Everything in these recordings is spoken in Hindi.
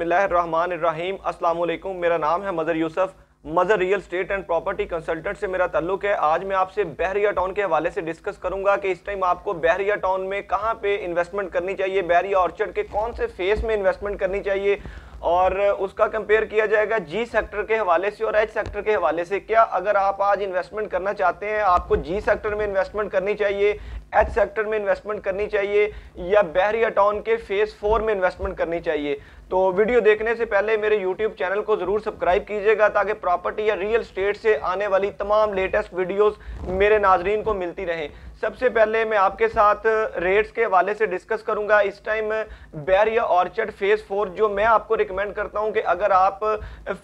बिस्मिल्लाहिर्रहमानिर्रहीम। अस्सलाम वालेकुम। मेरा नाम है Mazhar Yusuf. Mazhar real estate and property consultant से मेरा ताल्लुक है। आज मैं आपसे बहरिया टाउन के हवाले से डिस्कस करूंगा कि इस टाइम आपको बहरिया टाउन में कहां पे इन्वेस्टमेंट करनी चाहिए, बहरिया ऑर्चर्ड के कौन से फेस में इन्वेस्टमेंट करनी चाहिए और उसका कंपेयर किया जाएगा जी सेक्टर के हवाले से और एच सेक्टर के हवाले से। क्या अगर आप आज इन्वेस्टमेंट करना चाहते हैं, आपको जी सेक्टर में इन्वेस्टमेंट करनी चाहिए, एच सेक्टर में इन्वेस्टमेंट करनी चाहिए या बहरिया टाउन के फेज 4 में इन्वेस्टमेंट करनी चाहिए? तो वीडियो देखने से पहले मेरे यूट्यूब चैनल को जरूर सब्सक्राइब कीजिएगा ताकि प्रॉपर्टी या रियल स्टेट से आने वाली तमाम लेटेस्ट वीडियोस मेरे नाजरीन को मिलती रहें। सबसे पहले मैं आपके साथ रेट्स के हवाले से डिस्कस करूंगा। इस टाइम बहरिया ऑर्चर्ड फेज 4 जो मैं आपको रिकमेंड करता हूं कि अगर आप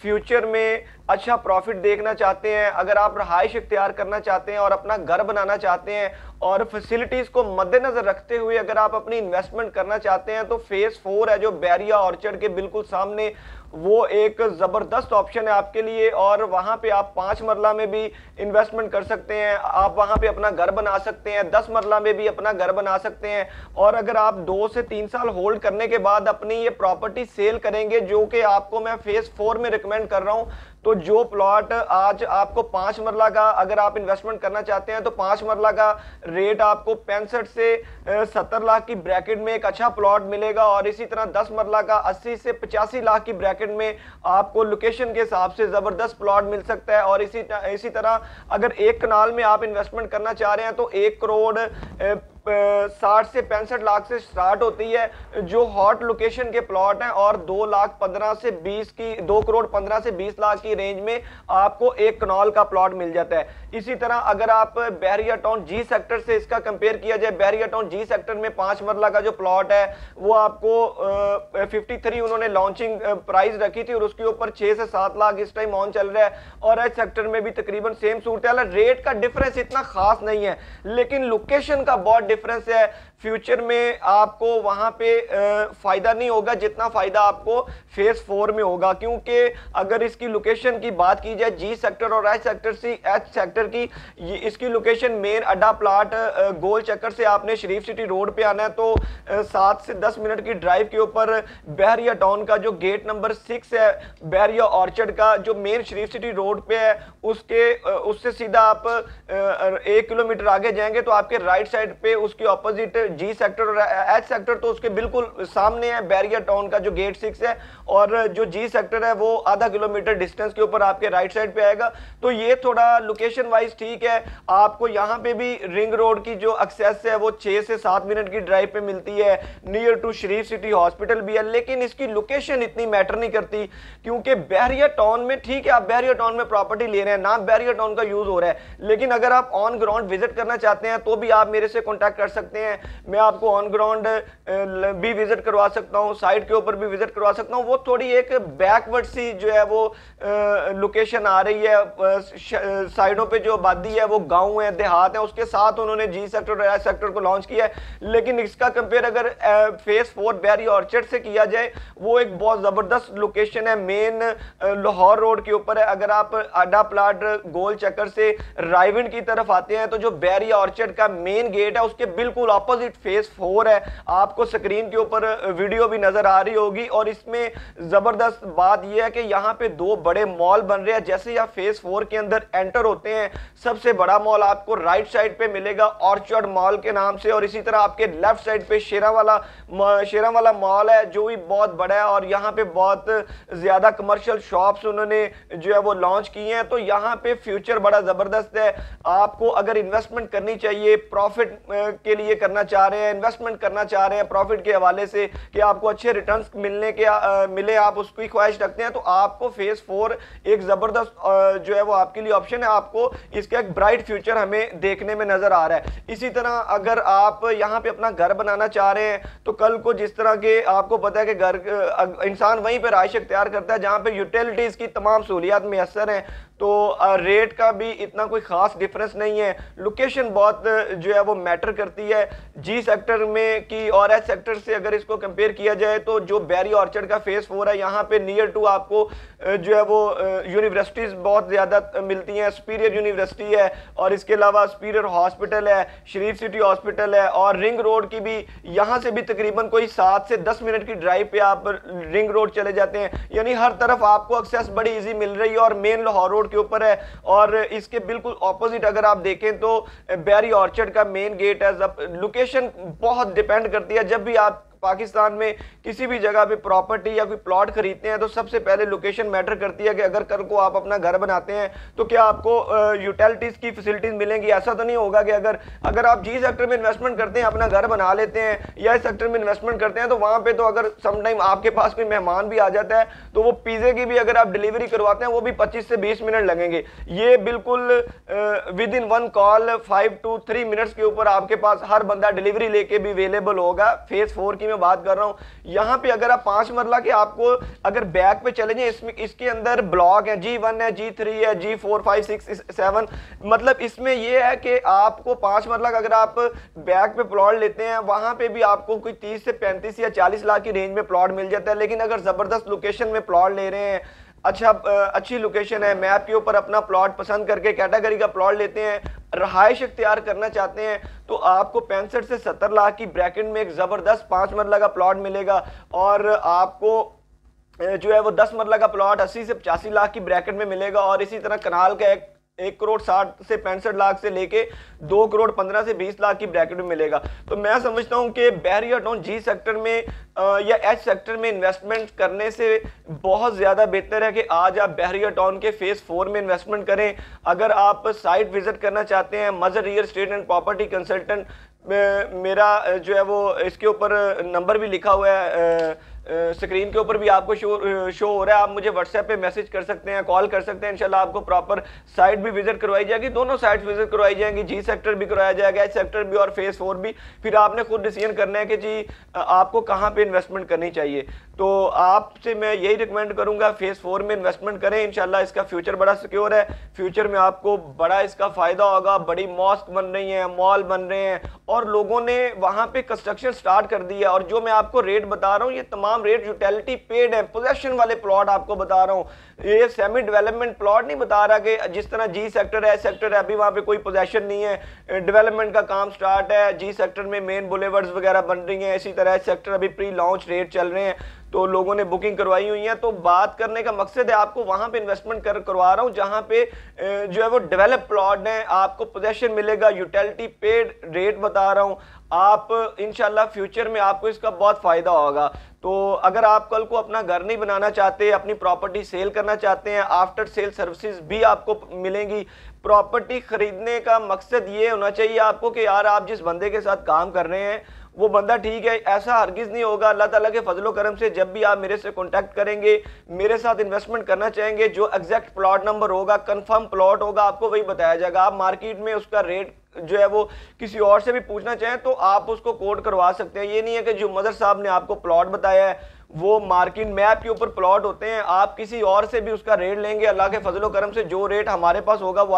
फ्यूचर में अच्छा प्रॉफिट देखना चाहते हैं, अगर आप रहाइश इख्तियार करना चाहते हैं और अपना घर बनाना चाहते हैं और फैसिलिटीज को मद्देनजर रखते हुए अगर आप अपनी इन्वेस्टमेंट करना चाहते हैं तो फेज 4 है जो बहरिया ऑर्चर्ड के बिल्कुल सामने, वो एक ज़बरदस्त ऑप्शन है आपके लिए। और वहाँ पे आप 5 मरला में भी इन्वेस्टमेंट कर सकते हैं, आप वहाँ पे अपना घर बना सकते हैं, 10 मरला में भी अपना घर बना सकते हैं। और अगर आप 2 से 3 साल होल्ड करने के बाद अपनी ये प्रॉपर्टी सेल करेंगे, जो कि आपको मैं फेज 4 में रिकमेंड कर रहा हूँ, तो जो प्लॉट आज आपको 5 मरला का अगर आप इन्वेस्टमेंट करना चाहते हैं तो 5 मरला का रेट आपको 65 से 70 लाख की ब्रैकेट में एक अच्छा प्लॉट मिलेगा। और इसी तरह 10 मरला का 80 से 85 लाख की ब्रैकेट में आपको लोकेशन के हिसाब से जबरदस्त प्लॉट मिल सकता है। और इसी तरह अगर 1 कनाल में आप इन्वेस्टमेंट करना चाह रहे हैं तो 1 करोड़ 60 से 65 लाख से स्टार्ट होती है जो हॉट लोकेशन के प्लॉट हैं, और 2 करोड़ 15 से 20 लाख की रेंज में आपको 1 कनाल का प्लॉट मिल जाता है। इसी तरह अगर आप बहरिया टाउन जी सेक्टर से इसका कंपेयर किया जाए, बहरिया टाउन जी सेक्टर में 5 मरला का जो प्लॉट है वो आपको 53 उन्होंने लॉन्चिंग प्राइस रखी थी और उसके ऊपर 6 से 7 लाख इस टाइम ऑन चल रहा है। और एच सेक्टर में भी तकरीबन सेम सूरत है। रेट का डिफरेंस इतना खास नहीं है लेकिन लोकेशन का बहुत डिफरेंस है। फ्यूचर में आपको वहां पे फायदा नहीं होगा जितना फायदा आपको फेज 4 में होगा, क्योंकि अगर इसकी लोकेशन की बात की जाए जी सेक्टर और एच सेक्टर की, इसकी लोकेशन मेन अड्डा प्लाट गोल चक्कर से आपने शरीफ सिटी रोड पे आना है तो 7 से 10 मिनट की ड्राइव के ऊपर बहरिया टाउन का जो गेट नंबर 6 है बहरिया ऑर्चर्ड का, जो मेन शरीफ सिटी रोड पे है, उससे सीधा आप 1 किलोमीटर आगे जाएंगे तो आपके राइट साइड पे उसके ऑपोजिट जी सेक्टर और एच सेक्टर तो उसके बिल्कुल सामने है बहरिया टाउन का जो गेट 6 है, और जो जी सेक्टर है वो आधा किलोमीटर डिस्टेंस के ऊपर आपके राइट साइड पे आएगा। तो ये थोड़ा लोकेशन वाइज ठीक है। आपको यहाँ पे भी रिंग रोड की जो एक्सेस है वो 6 से 7 मिनट की ड्राइव पे मिलती है, near to Sharif city hospital भी है, लेकिन इसकी लोकेशन इतनी मैटर नहीं करती क्योंकि बहरिया टाउन में ठीक है आप बहरिया टाउन में प्रॉपर्टी ले रहे हैं, नाम बहरिया टाउन का यूज हो रहा है, लेकिन अगर आप ऑन ग्राउंड विजिट करना चाहते हैं तो भी आप मेरे से कॉन्टैक्ट कर सकते हैं। मैं आपको ऑन ग्राउंड भी विजिट करवा सकता हूं, साइट के ऊपर भी विजिट करवा सकता हूं। वो थोड़ी एक बैकवर्ड सी जो है वो लोकेशन आ रही है, साइडों पे जो आबादी है वो गांव है, देहात है, उसके साथ उन्होंने जी सेक्टर और एच सेक्टर को लॉन्च किया है। लेकिन इसका कंपेयर अगर फेज 4 बहरिया ऑर्चर्ड से किया जाए, वो एक बहुत जबरदस्त लोकेशन है, मेन लाहौर रोड के ऊपर है। अगर आप अड्डा प्लाट गोल चक्कर से रायविंड की तरफ आते हैं तो जो बहरिया ऑर्चर्ड का मेन गेट है उसके बिल्कुल ऑपोजिट फेज 4 है। आपको स्क्रीन के ऊपर वीडियो भी नजर आ रही होगी। और इसमें जबरदस्त बात यह है कि यहाँ पे 2 बड़े मॉल बन रहे हैं। जैसे ही आप फेज 4 के अंदर एंटर होते हैं, सबसे बड़ा मॉल आपको राइट साइड पे मिलेगा ऑर्चर्ड मॉल के नाम से, और इसी तरह आपके लेफ्ट साइड पे शेरावाला मॉल है जो भी बहुत बड़ा है, और यहाँ पे बहुत ज्यादा कमर्शियल शॉप्स उन्होंने जो है वो लॉन्च की हैं। तो यहाँ पे फ्यूचर बड़ा जबरदस्त है। आपको अगर इन्वेस्टमेंट करनी चाहिए, प्रॉफिट के लिए करना चाह रहे हैं, इन्वेस्टमेंट करना चाह रहे हैं प्रॉफिट के हवाले से कि आपको अच्छे रिटर्न्स मिले, आप उसकी ख्वाहिश रखते हैं, तो आपको फेज 4 एक जबरदस्त जो है वो आपके लिए ऑप्शन है। आपको इसका एक ब्राइट फ्यूचर हमें देखने में नजर आ रहा है। इसी तरह अगर आप यहाँ पे अपना घर बनाना चाह रहे हैं तो कल को जिस तरह के आपको पता है कि घर इंसान वहीं पर राइश इख्तियार करता है जहाँ पे यूटिलिटीज की तमाम सहूलियात मैसर हैं, तो रेट का भी इतना कोई खास डिफरेंस नहीं है। लोकेशन बहुत जो है वो मैटर करती है जी सेक्टर में की, और एच सेक्टर से अगर इसको कंपेयर किया जाए तो जो बैरी ऑर्चर्ड का फेज 4 है यहाँ पे नियर टू आपको जो है वो यूनिवर्सिटीज बहुत ज्यादा मिलती हैं। सुपीरियर यूनिवर्सिटी है और इसके अलावा सुपीरियर हॉस्पिटल है, शरीफ सिटी हॉस्पिटल है, और रिंग रोड की भी यहाँ से भी तकरीबन कोई 7 से 10 मिनट की ड्राइव पे आप रिंग रोड चले जाते हैं। यानी हर तरफ आपको एक्सेस बड़ी इजी मिल रही है और मेन लाहौर रोड के ऊपर है। और इसके बिल्कुल ऑपोजिट अगर आप देखें तो बैरी ऑर्चर्ड का मेन गेट है। लोकेशन बहुत डिपेंड करती है। जब भी आप पाकिस्तान में किसी भी जगह पे प्रॉपर्टी या कोई प्लॉट खरीदते हैं तो सबसे पहले लोकेशन मैटर करती है कि अगर कल को आप अपना घर बनाते हैं तो क्या आपको यूटिलिटीज की फैसिलिटीज मिलेंगी। ऐसा तो नहीं होगा कि अगर आप जी सेक्टर में इन्वेस्टमेंट करते हैं, अपना घर बना लेते हैं या इस सेक्टर में इन्वेस्टमेंट करते हैं, तो वहां पे तो अगर समटाइम आपके पास कोई मेहमान भी आ जाता है तो वो पिज्जे की भी अगर आप डिलीवरी करवाते हैं वो भी 25 से 20 मिनट लगेंगे। ये बिल्कुल with in 1 call 5 to 3 minutes के ऊपर आपके पास हर बंदा डिलीवरी लेके भी अवेलेबल होगा। फेज 4 की बात कर रहा हूं। यहां पे अगर आप 5 मरला के आपको अगर बैक पे चले जाए, इसमें इसके अंदर ब्लॉक है, G1 है, G3 है, G4 5 6 7। मतलब इसमें यह है कि आपको 5 मरला का अगर आप बैक पे प्लॉट लेते हैं वहां पे भी आपको कोई 30 से 35 या 40 लाख की रेंज में प्लॉट मिल जाता है। लेकिन अगर जबरदस्त लोकेशन में प्लॉट ले रहे हैं, अच्छी लोकेशन है, मैप के ऊपर अपना प्लॉट पसंद करके कैटेगरी का प्लॉट लेते हैं, रहाइश इख्तियार करना चाहते हैं, तो आपको 65 से 70 लाख की ब्रैकेट में एक जबरदस्त 5 मरला का प्लॉट मिलेगा। और आपको जो है वो 10 मरला का प्लॉट 80 से 85 लाख की ब्रैकेट में मिलेगा। और इसी तरह कनाल का 1 करोड़ 60 से 65 लाख से लेके 2 करोड़ 15 से 20 लाख की ब्रैकेट में मिलेगा। तो मैं समझता हूं कि बहरिया टाउन जी सेक्टर में या एच सेक्टर में इन्वेस्टमेंट करने से बहुत ज़्यादा बेहतर है कि आज आप बहरिया टाउन के फेज 4 में इन्वेस्टमेंट करें। अगर आप साइट विजिट करना चाहते हैं, मजर real estate and property consultant, मेरा जो है वो इसके ऊपर नंबर भी लिखा हुआ है, स्क्रीन के ऊपर भी आपको शो हो रहा है। आप मुझे व्हाट्सएप पे मैसेज कर सकते हैं, कॉल कर सकते हैं। इंशाल्लाह आपको प्रॉपर साइट भी विजिट करवाई जाएगी, दोनों साइट विजिट करवाई जाएंगी, जी सेक्टर भी करवाया जाएगा, एच सेक्टर भी और फेज 4 भी। फिर आपने खुद डिसीजन करना है कि जी आपको कहाँ पे इन्वेस्टमेंट करनी चाहिए। तो आपसे मैं यही रिकमेंड करूंगा फेज 4 में इन्वेस्टमेंट करें। इंशाल्लाह इसका फ्यूचर बड़ा सिक्योर है, फ्यूचर में आपको बड़ा इसका फायदा होगा। बड़ी मॉस्क बन रही है, मॉल बन रहे हैं और लोगों ने वहां पे कंस्ट्रक्शन स्टार्ट कर दिया। और जो मैं आपको रेट बता रहा हूँ ये तमाम रेट यूटिलिटी पेड है, पोजेशन वाले प्लॉट आपको बता रहा हूँ। ये सेमी डेवलपमेंट प्लॉट नहीं बता रहा कि जिस तरह जी सेक्टर है, सेक्टर है, अभी वहां पे कोई पोजेशन नहीं है, डेवलपमेंट का काम स्टार्ट है, जी सेक्टर में मेन बुलेवर्ड्स वगैरह बन रही हैं, इसी तरह सेक्टर अभी प्री लॉन्च रेट चल रहे हैं, तो लोगों ने बुकिंग करवाई हुई है। तो बात करने का मकसद है आपको वहां पे इन्वेस्टमेंट करवा रहा हूं जहां पे जो है वो डेवलप प्लॉट है, आपको पोजेशन मिलेगा, यूटिलिटी पेड रेट बता रहा हूं। आप इंशाल्लाह फ्यूचर में आपको इसका बहुत फायदा होगा। तो अगर आप कल को अपना घर नहीं बनाना चाहते, अपनी प्रॉपर्टी सेल करना चाहते हैं, आफ्टर सेल सर्विसेज भी आपको मिलेंगी। प्रॉपर्टी खरीदने का मकसद ये होना चाहिए आपको कि यार आप जिस बंदे के साथ काम कर रहे हैं वो बंदा ठीक है। ऐसा हरगिज नहीं होगा। अल्लाह ताला के फजलो करम से जब भी आप मेरे से कांटेक्ट करेंगे, मेरे साथ इन्वेस्टमेंट करना चाहेंगे, जो एग्जैक्ट प्लॉट नंबर होगा, कंफर्म प्लॉट होगा, आपको वही बताया जाएगा। आप मार्केट में उसका रेट जो है वो किसी और से भी पूछना चाहें तो आप उसको कोट करवा सकते हैं। ये नहीं है कि जो मदर साहब ने आपको प्लॉट बताया है वो मार्केट मैप के ऊपर प्लॉट होते हैं, आप किसी और से भी उसका रेट लेंगे, अल्लाह के फजलो करम से जो रेट हमारे पास होगा वो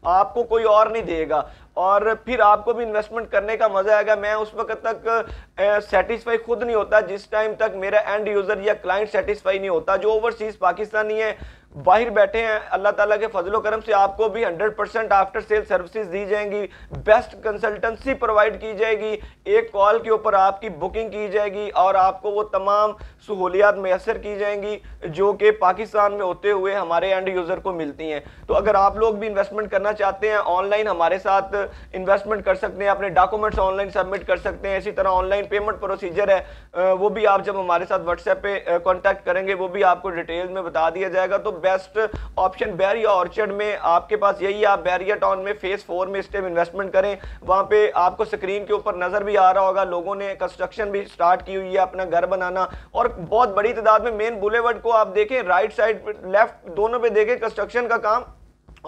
आपको कोई और नहीं देगा। और फिर आपको भी इन्वेस्टमेंट करने का मजा आएगा। मैं उस वक्त तक सेटिस्फाई खुद नहीं होता जिस टाइम तक मेरा एंड यूजर या क्लाइंट सेटिस्फाई नहीं होता। जो ओवरसीज पाकिस्तानी है, बाहर बैठे हैं, अल्लाह ताला के फजलो करम से आपको भी 100% आफ्टर सेल सर्विसेज दी जाएंगी, बेस्ट कंसल्टेंसी प्रोवाइड की जाएगी, एक कॉल के ऊपर आपकी बुकिंग की जाएगी और आपको वो तमाम सहूलियात मैसर की जाएंगी जो कि पाकिस्तान में होते हुए हमारे एंड यूजर को मिलती हैं। तो अगर आप लोग भी इन्वेस्टमेंट करना चाहते हैं, ऑनलाइन हमारे साथ इन्वेस्टमेंट कर सकते हैं, अपने डॉक्यूमेंट्स ऑनलाइन सबमिट कर सकते हैं। इसी तरह ऑनलाइन पेमेंट प्रोसीजर है, वो भी आप जब हमारे साथ व्हाट्सएप पे कांटेक्ट करेंगे वो भी आपको डिटेल में बता दिया जाएगा। तो बेस्ट ऑप्शन बहरिया ऑर्चर्ड में आपके पास यही है। आप बहरिया टाउन में फेज 4 में इस टाइम इन्वेस्टमेंट करें। वहां पे आपको स्क्रीन के ऊपर नजर भी आ रहा होगा, लोगों ने कंस्ट्रक्शन भी स्टार्ट की हुई है अपना घर बनाना, और बहुत बड़ी तादाद में मेन बुलेवर्ड को आप देखें, राइट साइड लेफ्ट दोनों पे देखें कंस्ट्रक्शन का काम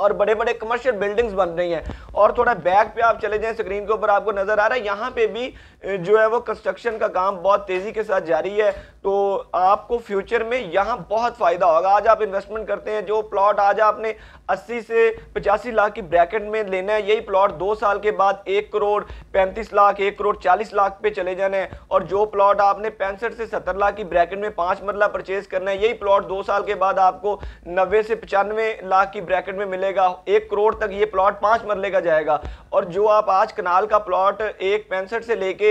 और बड़े बड़े कमर्शियल बिल्डिंग्स बन रही हैं। और थोड़ा बैक पे आप चले जाएं, स्क्रीन के ऊपर आपको नजर आ रहा है, यहाँ पे भी जो है वो कंस्ट्रक्शन का काम बहुत तेजी के साथ जारी है। तो आपको फ्यूचर में यहाँ बहुत फायदा होगा। आज आप इन्वेस्टमेंट करते हैं, जो प्लॉट आज आपने 80 से 85 लाख की ब्रैकेट में लेना है, यही प्लॉट 2 साल के बाद 1 करोड़ 35 लाख 1 करोड़ 40 लाख पे चले जाने हैं। और जो प्लॉट आपने 65 से 70 लाख की ब्रैकेट में 5 मरला परचेज करना है, यही प्लॉट 2 साल के बाद आपको 90 से 95 लाख की ब्रैकेट में मिलेगा। 1 करोड़ तक ये प्लॉट 5 मरले का जाएगा। और जो आप आज कनाल का प्लॉट 1.65 से लेके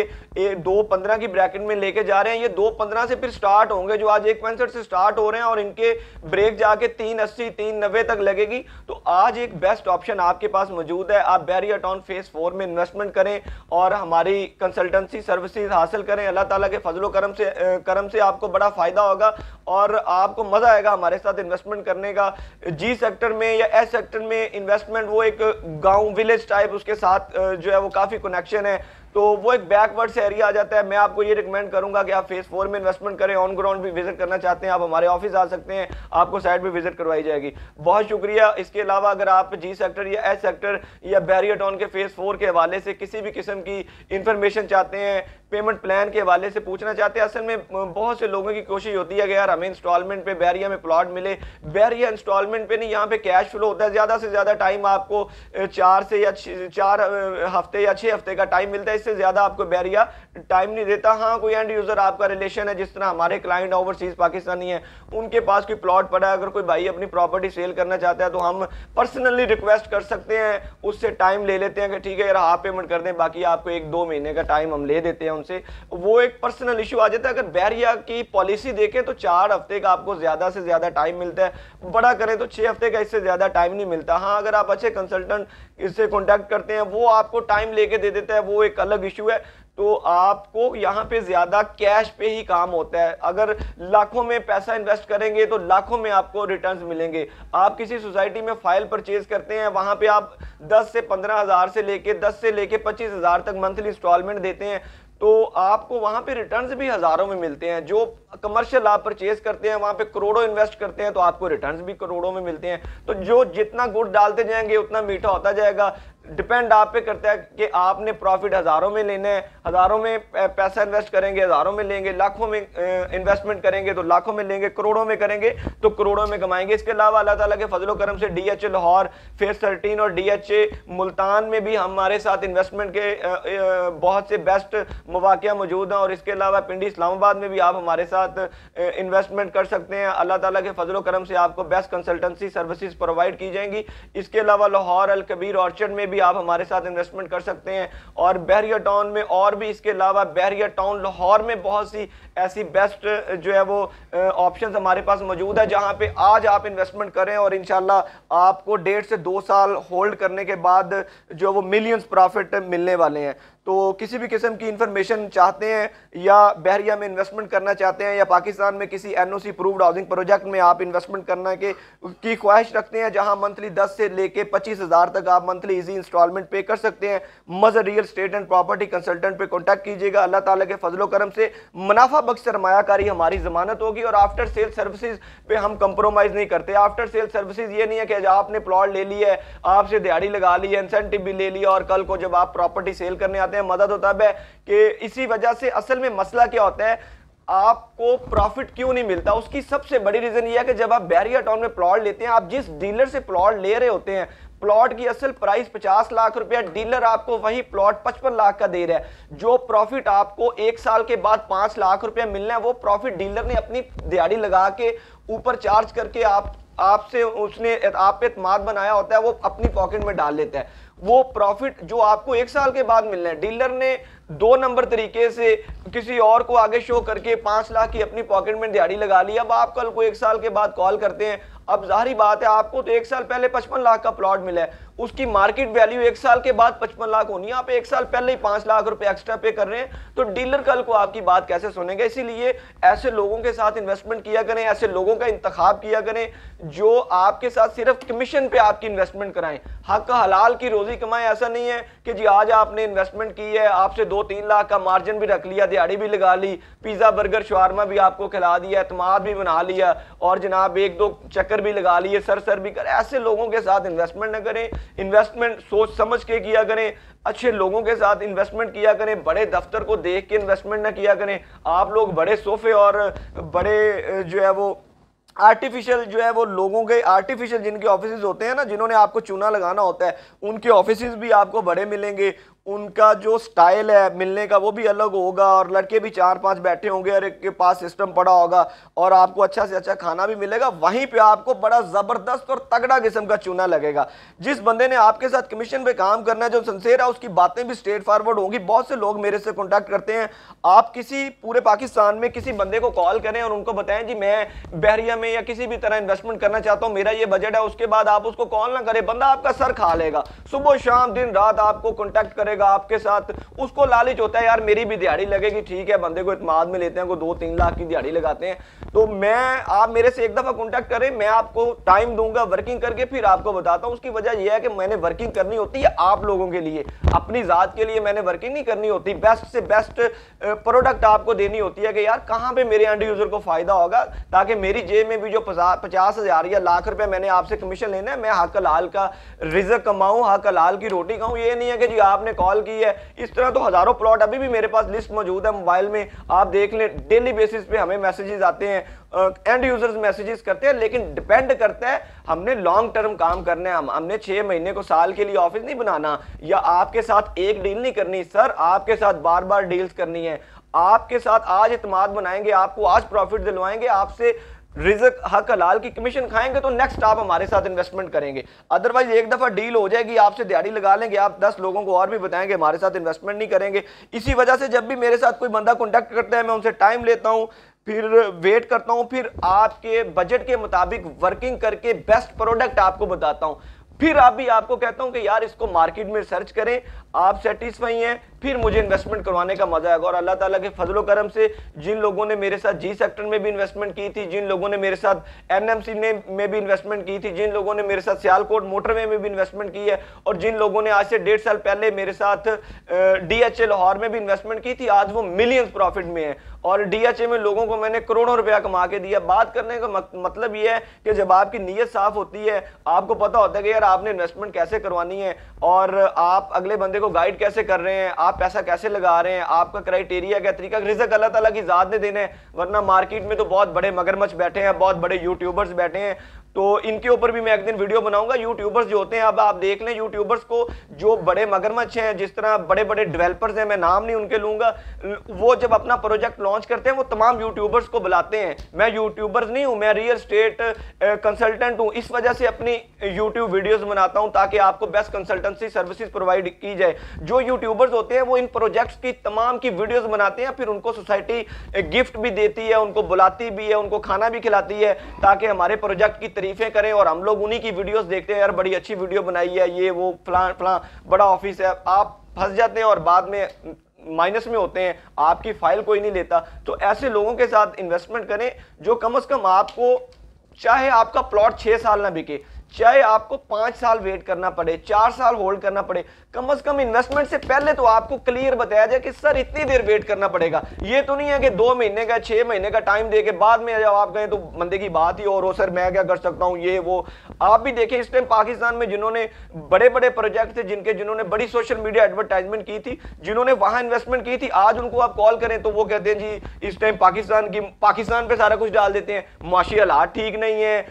2.15 की ब्रैकेट में लेके जा रहे हैं, ये 2.15 से फिर स्टार्ट होंगे, जो आज 1.65 से स्टार्ट हो रहे हैं, और इनके ब्रेक जाके 3.80 3.90 तक लगेगी। तो आज एक बेस्ट ऑप्शन आपके पास मौजूद है। आप बहरिया टाउन फेज 4 में इन्वेस्टमेंट करें और हमारी कंसल्टेंसी सर्विसेज हासिल करें। अल्लाह ताला के फजलो करम से आपको बड़ा फायदा होगा और आपको मजा आएगा हमारे साथ इन्वेस्टमेंट करने का। जी सेक्टर में या एस सेक्टर में इन्वेस्टमेंट, वो एक गांव विलेज टाइप उसके साथ जो है वो काफी कनेक्शन है, तो वो एक बैकवर्ड्स एरिया आ जाता है। मैं आपको ये रिकमेंड करूंगा कि आप फेज 4 में इन्वेस्टमेंट करें। ऑन ग्राउंड भी विजिट करना चाहते हैं, आप हमारे ऑफिस आ सकते हैं, आपको साइट भी विजिट करवाई जाएगी। बहुत शुक्रिया। इसके अलावा अगर आप जी सेक्टर या एस सेक्टर या बहरिया टाउन के फेज 4 के हवाले से किसी भी किस्म की इंफॉर्मेशन चाहते हैं, पेमेंट प्लान के हवाले से पूछना चाहते हैं, असल में बहुत से लोगों की कोशिश होती है कि यार हमें इंस्टॉलमेंट पे बहरिया में प्लॉट मिले। बहरिया इंस्टॉलमेंट पे नहीं, यहाँ पे कैश फ्लो होता है। ज्यादा से ज्यादा टाइम आपको 4 हफ्ते या 6 हफ्ते का टाइम मिलता है, इससे ज्यादा आपको बहरिया टाइम नहीं देता। हाँ, कोई एंड यूजर आपका रिलेशन है, जिस तरह हमारे क्लाइंट ओवरसीज पाकिस्तानी है, उनके पास कोई प्लॉट पड़ा है, अगर कोई भाई अपनी प्रॉपर्टी सेल करना चाहता है तो हम पर्सनली रिक्वेस्ट कर सकते हैं, उससे टाइम ले लेते हैं कि ठीक है यार हाफ पेमेंट कर दें, बाकी आपको 1-2 महीने का टाइम हम ले देते हैं उनसे। वो एक पर्सनल इशू आ जाता है। अगर बहरिया की पॉलिसी देखें तो 4 हफ्ते का आपको ज्यादा से ज्यादा टाइम मिलता है, बड़ा करें तो 6 हफ्ते का, इससे ज्यादा टाइम नहीं मिलता। हाँ, अगर आप अच्छे कंसल्टेंट इससे कॉन्टैक्ट करते हैं, वो आपको टाइम लेके दे देता है, वो एक अलग इशू है। तो आपको यहाँ पे ज्यादा कैश पे ही काम होता है। अगर लाखों में पैसा इन्वेस्ट करेंगे तो लाखों में आपको रिटर्न्स मिलेंगे। आप किसी सोसाइटी में फाइल परचेज करते हैं, वहां पे आप 10 से 15 हजार से लेके 10 से लेके 25 हजार तक मंथली इंस्टॉलमेंट देते हैं, तो आपको वहां पे रिटर्न्स भी हजारों में मिलते हैं। जो कमर्शियल आप परचेज करते हैं, वहां पे करोड़ों इन्वेस्ट करते हैं, तो आपको रिटर्न्स भी करोड़ों में मिलते हैं। तो जो जितना गुड़ डालते जाएंगे उतना मीठा होता जाएगा। डिपेंड आप पे करता है कि आपने प्रॉफिट हजारों में लेना है, हजारों में पैसा इन्वेस्ट करेंगे हजारों में लेंगे, लाखों में इन्वेस्टमेंट करेंगे तो लाखों में लेंगे, करोड़ों में करेंगे तो करोड़ों में कमाएंगे। इसके अलावा अल्लाह ताला के फजलो करम से DHA लाहौर फेज 13 और DHA मुल्तान में भी हमारे साथ इन्वेस्टमेंट के बहुत से बेस्ट मौके मौजूद हैं। और इसके अलावा पिंडी इस्लामाबाद में भी आप हमारे साथ इन्वेस्टमेंट कर सकते हैं। अल्लाह ताला के फजलो करम से आपको बेस्ट कंसल्टेंसी सर्विसेज प्रोवाइड की जाएंगी। इसके अलावा लाहौर अल कबीर ऑर्चर्ड में भी आप हमारे साथ इन्वेस्टमेंट कर सकते हैं, और बहरिया टाउन में और भी। इसके अलावा बहरिया टाउन लाहौर में बहुत सी ऐसी बेस्ट जो है वो ऑप्शंस हमारे पास मौजूद है, जहां पे आज आप इन्वेस्टमेंट करें और इंशाल्लाह आपको 1.5 से 2 साल होल्ड करने के बाद जो वो मिलियंस प्रॉफिट मिलने वाले हैं। तो किसी भी किस्म की इंफॉर्मेशन चाहते हैं या बहरिया में इन्वेस्टमेंट करना चाहते हैं या पाकिस्तान में किसी NOC अप्रूव्ड हाउसिंग प्रोजेक्ट में आप इन्वेस्टमेंट करने की ख्वाहिश रखते हैं, जहां मंथली 10 से लेके 25 हजार तक आप मंथली इजी इंस्टॉलमेंट पे कर सकते हैं, Mazhar real estate and property consultant पे कॉन्टैक्ट कीजिएगा। अल्लाह ताला के फजलो करम से मुनाफा बख्श सरमायाकारी हमारी जमानत होगी, और आफ्टर सेल सर्विसेज पे हम कंप्रोमाइज नहीं करते। आफ्टर सेल सर्विसेज ये नहीं है कि आपने प्लॉट ले लिया है, आपसे दिहाड़ी लगा ली है, इंसेंटिव भी ले लिया, और कल को जब आप प्रॉपर्टी सेल करने आते हैं मदद होता है कि इसी वजह से असल में मसला क्या होता है, आपको प्रॉफिट क्यों नहीं मिलता। उसकी सबसे बड़ी रीजन यह है कि जब आप बहरिया टाउन में प्लॉट लेते हैं, आप जिस डीलर से प्लॉट ले रहे होते हैं, प्लॉट की असल प्राइस 50 लाख रुपया, डीलर आपको वही प्लॉट 55 लाख का दे रहा है। जो प्रॉफिट आपको 1 साल के बाद 5 लाख रुपया मिलना है, वो प्रॉफिट डीलर ने अपनी दिहाड़ी लगा के ऊपर चार्ज करके आपसे उसने आप पे एतमाद बनाया होता है, वो अपनी पॉकेट में डाल लेता है। वो प्रॉफिट जो आपको 1 साल के बाद मिलना है, डीलर ने 2 नंबर तरीके से किसी और को आगे शो करके 5 लाख की अपनी पॉकेट में दिहाड़ी लगा ली। अब आप कल को 1 साल के बाद कॉल करते हैं, अब जाहिर बात है आपको तो 1 साल पहले 55 लाख का प्लॉट मिला है, उसकी मार्केट वैल्यू 1 साल के बाद 55 लाख होनी है, आप 1 साल पहले ही 5 लाख रुपए एक्स्ट्रा पे कर रहे हैं, तो डीलर कल को आपकी बात कैसे सुनेंगे। इसीलिए ऐसे लोगों के साथ इन्वेस्टमेंट किया करें, ऐसे लोगों का इंतखाब किया करें जो आपके साथ सिर्फ कमीशन पे आपकी इन्वेस्टमेंट कराएं, हक हलाल की रोजी कमाएं। ऐसा नहीं है कि जी आज आपने इन्वेस्टमेंट की है, आपसे 2-3 लाख का मार्जिन भी रख लिया, दिहाड़ी भी लगा ली, पिज्जा बर्गर शवारमा भी आपको खिला दिया, एतमाद भी बना लिया और जनाब 1-2 चक्कर भी लगा लिए, सर भी कर। ऐसे लोगों के साथ इन्वेस्टमेंट न करें, इन्वेस्टमेंट सोच समझ के किया करें, अच्छे लोगों के साथ इन्वेस्टमेंट किया करें, बड़े दफ्तर को देख के इन्वेस्टमेंट ना किया करें। आप लोग बड़े सोफे और बड़े जो है वो आर्टिफिशियल जो है वो लोगों के आर्टिफिशियल जिनके ऑफिस होते हैं ना, जिन्होंने आपको चूना लगाना होता है, उनके ऑफिस भी आपको बड़े मिलेंगे, उनका जो स्टाइल है मिलने का वो भी अलग होगा, और लड़के भी 4-5 बैठे होंगे और एक के पास सिस्टम पड़ा होगा, और आपको अच्छा से अच्छा खाना भी मिलेगा। वहीं पे आपको बड़ा जबरदस्त और तगड़ा किस्म का चूना लगेगा। जिस बंदे ने आपके साथ कमीशन पे काम करना है, जो सिंसियर है, उसकी बातें भी स्ट्रेट फॉरवर्ड होंगी। बहुत से लोग मेरे से कॉन्टैक्ट करते हैं, आप किसी पूरे पाकिस्तान में किसी बंदे को कॉल करें और उनको बताएं जी मैं बहरिया में या किसी भी तरह इन्वेस्टमेंट करना चाहता हूं, मेरा ये बजट है, उसके बाद आप उसको कॉल ना करें, बंदा आपका सर खा लेगा, सुबह शाम दिन रात आपको कॉन्टैक्ट करेगा आपके साथ। उसको लालच होता है यार मेरी भी दिहाड़ी लगेगी, ठीक है, बंदे को इत्मीनान में लेते हैं, को 2-3 लाख की दिहाड़ी लगाते हैं। तो आप मेरे से एक दफा कॉन्टैक्ट करें, मैं आपको टाइम दूंगा वर्किंग करके, फिर आपको बताता हूं। उसकी वजह यह है कि मैंने वर्किंग करनी होती है आप लोगों के लिए, अपनी जात के लिए मैंने वर्किंग नहीं करनी होती। बेस्ट से बेस्ट प्रोडक्ट आपको देनी होती है कि यार कहां पे मेरे एंड यूजर को फायदा होगा, ताकि मेरी जेब में भी जो 50,000 या लाख रुपए मैंने आपसे कमीशन लेना है, मैं हक हलाल का रिज़्क कमाऊं, हक हलाल की रोटी खाऊं। ये नहीं है कि जी आपने कॉल की है। इस तरह तो हजारों प्लॉट अभी भी मेरे पास लिस्ट मौजूद है मोबाइल में, आप देख लें। डेली बेसिस पे हमें मैसेजेस आते हैं, एंड यूजर्स मैसेजेस करते हैं, लेकिन डिपेंड करता है हमने लॉन्ग टर्म काम करना है। हमने 6 महीने को साल के लिए ऑफिस नहीं बनाना, या आपके साथ एक डील नहीं करनी सर, आपके साथ बार बार डील्स करनी है। आपके साथ आज इत्मीनान बनाएंगे, आपको आज प्रॉफिट दिलवाएंगे, आपसे रिज़्क हक हलाल की कमीशन खाएंगे, तो नेक्स्ट आप हमारे साथ इन्वेस्टमेंट करेंगे। अदरवाइज एक दफा डील हो जाएगी, आपसे दिहाड़ी लगा लेंगे, आप 10 लोगों को और भी बताएंगे, हमारे साथ इन्वेस्टमेंट नहीं करेंगे। इसी वजह से जब भी मेरे साथ कोई बंदा कॉन्टैक्ट करता है, मैं उनसे टाइम लेता हूं, फिर वेट करता हूं, फिर आपके बजट के मुताबिक वर्किंग करके बेस्ट प्रोडक्ट आपको बताता हूं। फिर आपको कहता हूं कि यार इसको मार्केट में सर्च करें, आप सेटिस्फाई हैं, फिर मुझे इन्वेस्टमेंट करवाने का मजा आएगा। और अल्लाह ताला के फजलो करम से जिन लोगों ने मेरे साथ जी सेक्टर में भी इन्वेस्टमेंट की थी, जिन लोगों ने मेरे साथ एनएमसी में भी इन्वेस्टमेंट की थी, जिन लोगों ने मेरे साथ सियालकोट मोटरवे में भी इन्वेस्टमेंट की है, और जिन लोगों ने आज से 1.5 साल पहले मेरे साथ डीएचए लाहौर में भी इन्वेस्टमेंट की थी, आज वो मिलियंस प्रॉफिट में है। और डीएचए में लोगों को मैंने करोड़ों रुपया कमा के दिया। बात करने का मतलब यह है कि जब आपकी नीयत साफ होती है, आपको पता होता है कि यार आपने इन्वेस्टमेंट कैसे करवानी है, और आप अगले बंदे को गाइड कैसे कर रहे हैं, आप पैसा कैसे लगा रहे हैं, आपका क्राइटेरिया क्या, तरीका। रिज़्क अल्लाह ताला की ज़ात ने देना है, वरना मार्केट में तो बहुत बड़े मगरमच्छ बैठे हैं, बहुत बड़े यूट्यूबर्स बैठे हैं, तो इनके ऊपर भी मैं एक दिन वीडियो बनाऊंगा। यूट्यूबर्स जो होते हैं, अब आप देख लें यूट्यूबर्स को, जो बड़े मगरमच्छ हैं, जिस तरह बड़े बड़े डेवलपर्स हैं, मैं नाम नहीं उनके लूंगा, वो जब अपना प्रोजेक्ट लॉन्च करते हैं, वो तमाम यूट्यूबर्स को बुलाते हैं। मैं यूट्यूबर्स नहीं हूं, मैं रियल स्टेट कंसल्टेंट हूं, इस वजह से अपनी यूट्यूब वीडियोस बनाता हूं ताकि आपको बेस्ट कंसल्टेंसी सर्विसेज प्रोवाइड की जाए। जो यूट्यूबर्स होते हैं वो इन प्रोजेक्ट्स की तमाम की वीडियोस बनाते हैं, फिर उनको सोसाइटी गिफ्ट भी देती है, उनको बुलाती भी है, उनको खाना भी खिलाती है, ताकि हमारे प्रोजेक्ट की तारीफें करें, और हम लोग उन्हीं की वीडियोस देखते हैं, यार बड़ी अच्छी वीडियो बनाई है, ये वो फलां फलां बड़ा ऑफिस है। आप फंस जाते हैं और बाद में माइनस में होते हैं, आपकी फाइल कोई नहीं लेता। तो ऐसे लोगों के साथ इन्वेस्टमेंट करें जो कम से कम आपको, चाहे आपका प्लॉट 6 साल ना बिके, चाहे आपको 5 साल वेट करना पड़े, 4 साल होल्ड करना पड़े, कम से कम इन्वेस्टमेंट से पहले तो आपको क्लियर बताया जाए कि सर इतनी देर वेट करना पड़ेगा। ये तो नहीं है कि 2 महीने का 6 महीने का टाइम दे के बाद में जब आप गए तो बंदे की बात ही और हो, सर मैं क्या कर सकता हूं, ये वो। आप भी देखें इस टाइम पाकिस्तान में जिन्होंने बड़े बड़े प्रोजेक्ट थे, जिन्होंने बड़ी सोशल मीडिया एडवर्टाइजमेंट की थी, जिन्होंने वहां इन्वेस्टमेंट की थी, आज उनको आप कॉल करें तो वो कहते हैं जी इस टाइम पाकिस्तान पे सारा कुछ डाल देते हैं, मुआशी हालात ठीक नहीं है,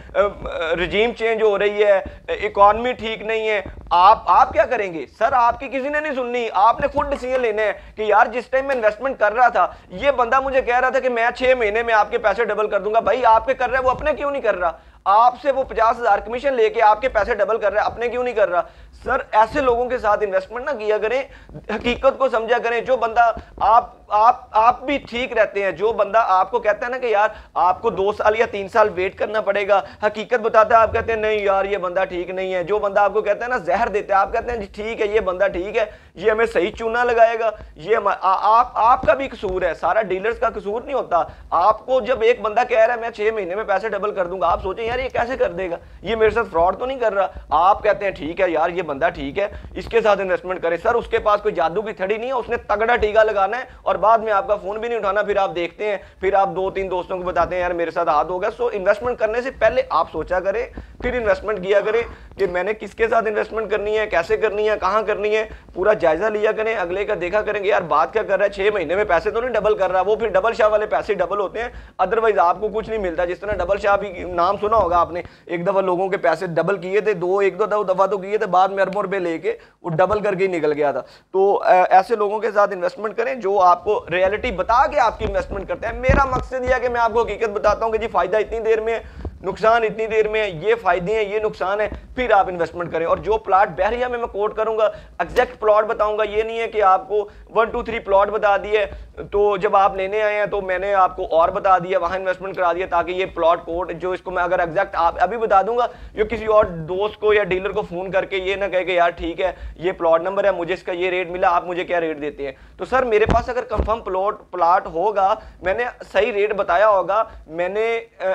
रजीम चेंज हो रही है, इकॉनमी ठीक नहीं है। आप क्या करेंगे सर? आपकी किसी ने नहीं सुननी, आपने खुद डिसीजन लेने हैं कि यार जिस टाइम मैं इन्वेस्टमेंट कर रहा था, ये बंदा मुझे कह रहा था कि मैं 6 महीने में आपके पैसे डबल कर दूंगा। भाई आपके कर रहा है, वो अपने क्यों नहीं कर रहा? आपसे वो 50,000 कमीशन लेके आपके पैसे डबल कर रहा है, अपने क्यों नहीं कर रहा? सर ऐसे लोगों के साथ इन्वेस्टमेंट ना किया करें, हकीकत को समझा करें। जो बंदा आप भी ठीक रहते हैं, जो बंदा आपको कहता है ना कि यार आपको 2 साल या 3 साल वेट करना पड़ेगा, हकीकत बताता है, आप कहते हैं नहीं यार ये बंदा ठीक नहीं है। जो बंदा आपको कहता है ना जहर देता है, आप कहते हैं जी ठीक है ये बंदा ठीक है, ये हमें सही चूना लगाएगा, ये आपका भी कसूर है, सारा डीलर्स का कसूर नहीं होता। आपको जब एक बंदा कह रहा है मैं 6 महीने में पैसे डबल कर दूंगा, आप सोचें यार ये कैसे कर देगा, ये मेरे साथ फ्रॉड तो नहीं कर रहा। आप कहते हैं ठीक है यार ये बंदा ठीक है, इसके साथ इन्वेस्टमेंट करें। सर उसके पास कोई जादू की छड़ी नहीं है, उसने तगड़ा टीका लगाना है और बाद में आपका फोन भी नहीं उठाना, फिर आप देखते हैं, फिर आप 2-3 दोस्तों को बताते हैं यार मेरे साथ हाथ हो गया। सो इन्वेस्टमेंट करने से पहले आप सोचा करें, फिर इन्वेस्टमेंट किया करें कि मैंने किसके साथ इन्वेस्टमेंट करनी है, कैसे करनी है, कहां करनी है, पूरा जायजा लिया करें। अगले का देखा करेंगे यार बात क्या कर रहा है, 6 महीने में पैसे तो नहीं डबल कर रहा, वो फिर डबल शाह वाले पैसे डबल होते हैं, अदरवाइज आपको कुछ नहीं मिलता। जिस तरह डबल शाह भी नाम सुना होगा आपने, एक दफा लोगों के पैसे डबल किए थे, एक दो दफा तो किए थे, बाद में अरबों रुपए लेके वो डबल करके ही निकल गया था। तो ऐसे लोगों के साथ इन्वेस्टमेंट करें जो आपको रियलिटी बता के आपकी इन्वेस्टमेंट करते हैं। मेरा मकसद यह है कि मैं आपको हकीकत बताता हूं कि जी फायदा इतनी देर में है, नुकसान इतनी देर में है, ये फायदे हैं ये नुकसान है, फिर आप इन्वेस्टमेंट करें। और जो प्लॉट बहरिया में मैं कोट करूंगा, एग्जैक्ट प्लॉट बताऊंगा, ये नहीं है कि आपको 1 2 3 प्लॉट बता दिए तो जब आप लेने आए हैं तो मैंने आपको और बता दिया, वहां इन्वेस्टमेंट करा दिया, ताकि ये प्लॉट कोड जो इसको मैं अगर एग्जैक्ट आप अभी बता दूंगा, ये किसी और दोस्त को या डीलर को फोन करके ये ना कहे कि यार ठीक है ये प्लॉट नंबर है, मुझे इसका ये रेट मिला, आप मुझे क्या रेट देते हैं। तो सर मेरे पास अगर कंफर्म प्लॉट होगा, मैंने सही रेट बताया होगा, मैंने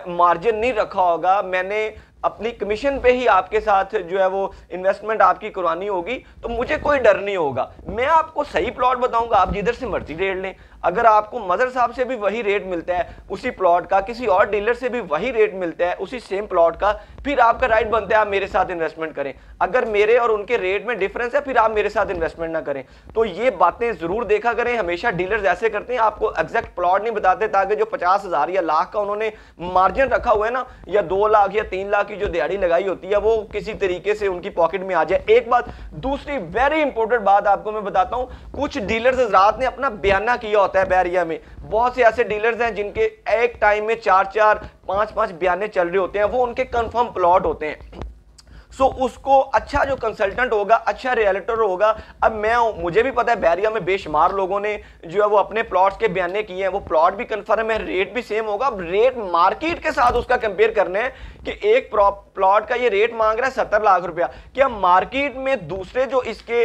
मार्जिन नहीं रखा होगा, मैंने अपनी कमीशन पे ही आपके साथ जो है वो इन्वेस्टमेंट आपकी करवानी होगी, तो मुझे कोई डर नहीं होगा। मैं आपको सही प्लॉट बताऊंगा, आप जिधर से मर्जी रेट लें। अगर आपको मदर साहब से भी वही रेट मिलता है उसी प्लॉट का, किसी और डीलर से भी वही रेट मिलता है उसी सेम प्लॉट का, फिर आपका राइट बनता है आप मेरे साथ इन्वेस्टमेंट करें। अगर मेरे और उनके रेट में डिफरेंस है फिर आप मेरे साथ इन्वेस्टमेंट ना करें। तो ये बातें जरूर देखा करें। हमेशा डीलर्स ऐसे करते हैं, आपको एग्जैक्ट प्लॉट नहीं बताते, ताकि जो 50,000 या लाख का उन्होंने मार्जिन रखा हुआ है ना, या 2 लाख या 3 लाख की जो दिहाड़ी लगाई होती है, वो किसी तरीके से उनकी पॉकेट में आ जाए। एक बात, दूसरी वेरी इंपॉर्टेंट बात आपको मैं बताता हूं, कुछ डीलर्स रात ने अपना बयाना किया होता है बहरिया में। बहुत से ऐसे डीलर्स हैं जिनके एक टाइम में 4-4 5-5 बयाने चल रहे होते हैं, वो उनके कंफर्म प्लॉट होते हैं। सो उसको अच्छा जो कंसल्टेंट होगा, अच्छा रियलिटर होगा। अब मुझे भी पता है बहरिया में बेशुमार लोगों ने जो है वो अपने प्लॉट्स के बयाने किए हैं, वो प्लॉट भी कंफर्म है, रेट भी सेम होगा। अब रेट मार्केट के साथ उसका कंपेयर करने हैं कि एक प्लॉट का ये रेट मांग रहा है 70 लाख रुपया, क्या मार्केट में दूसरे जो इसके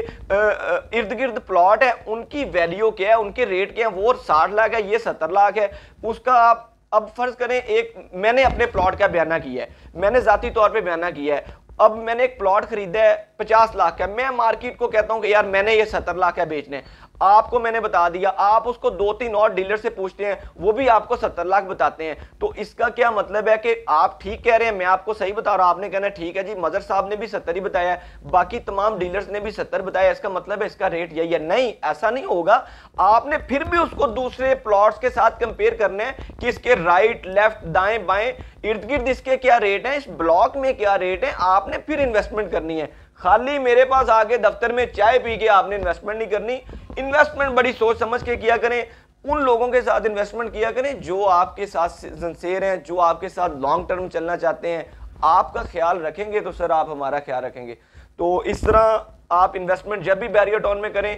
इर्द गिर्द प्लॉट है उनकी वैल्यू क्या है, उनके रेट क्या है, वो 60 लाख है, ये 70 लाख है। उसका आप अब फर्ज करें, एक मैंने अपने प्लॉट का बयाना किया है, मैंने जाती तौर पे बयाना किया है, अब मैंने एक प्लॉट खरीदा है 50 लाख का, मैं मार्केट को कहता हूं कि यार मैंने ये 70 लाख का बेचने हैं, आपको मैंने बता दिया, आप उसको 2-3 और डीलर से पूछते हैं, वो भी आपको 70 लाख बताते हैं। तो इसका क्या मतलब है कि आप ठीक कह रहे हैं, मैं आपको सही बता रहा हूं, आपने कहना ठीक है जी मजर साहब ने भी 70 ही बताया है, बाकी तमाम डीलर्स ने भी 70 बताया, इसका मतलब है इसका रेट यही है। नहीं, ऐसा नहीं होगा। आपने फिर भी उसको दूसरे प्लॉट्स के साथ कंपेयर करना है कि इसके राइट लेफ्ट दाएं बाएं इर्द गिर्द इसके क्या रेट है, इस ब्लॉक में क्या रेट है, आपने फिर इन्वेस्टमेंट करनी है। खाली मेरे पास आके दफ्तर में चाय पी के आपने इन्वेस्टमेंट नहीं करनी। इन्वेस्टमेंट बड़ी सोच समझ के किया करें, उन लोगों के साथ इन्वेस्टमेंट किया करें जो आपके साथ सिंसियर हैं, जो आपके साथ लॉन्ग टर्म चलना चाहते हैं। आपका ख्याल रखेंगे तो सर आप हमारा ख्याल रखेंगे। तो इस तरह आप इन्वेस्टमेंट जब भी बैरियर टाउन में करें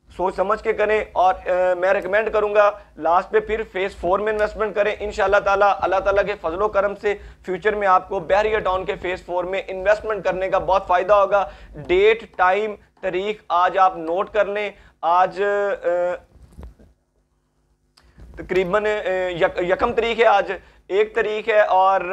सोच समझ के करें, और मैं रिकमेंड करूंगा लास्ट पे फिर फेज 4 में इन्वेस्टमेंट करें इंशाल्लाह ताला। अल्लाह ताला के फजलो करम से फ्यूचर में आपको बहरिया टाउन के फेज 4 में इन्वेस्टमेंट करने का बहुत फायदा होगा। डेट, टाइम, तारीख आज आप नोट कर लें। आज तकरीबन यकम तारीख है, आज 1 तारीख है और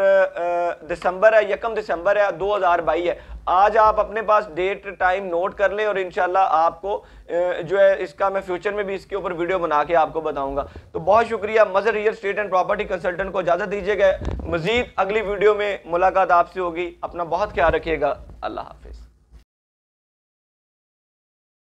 दिसंबर है, 1 दिसंबर है 2022 है। आज आप अपने पास डेट टाइम नोट कर लें और इंशाल्लाह आपको जो है इसका मैं फ्यूचर में भी इसके ऊपर वीडियो बना के आपको बताऊंगा। तो बहुत शुक्रिया। मजर real estate and property consultant को इजाजत दीजिएगा। मजीद अगली वीडियो में मुलाकात आपसे होगी। अपना बहुत ख्याल रखिएगा। अल्लाह हाफिज।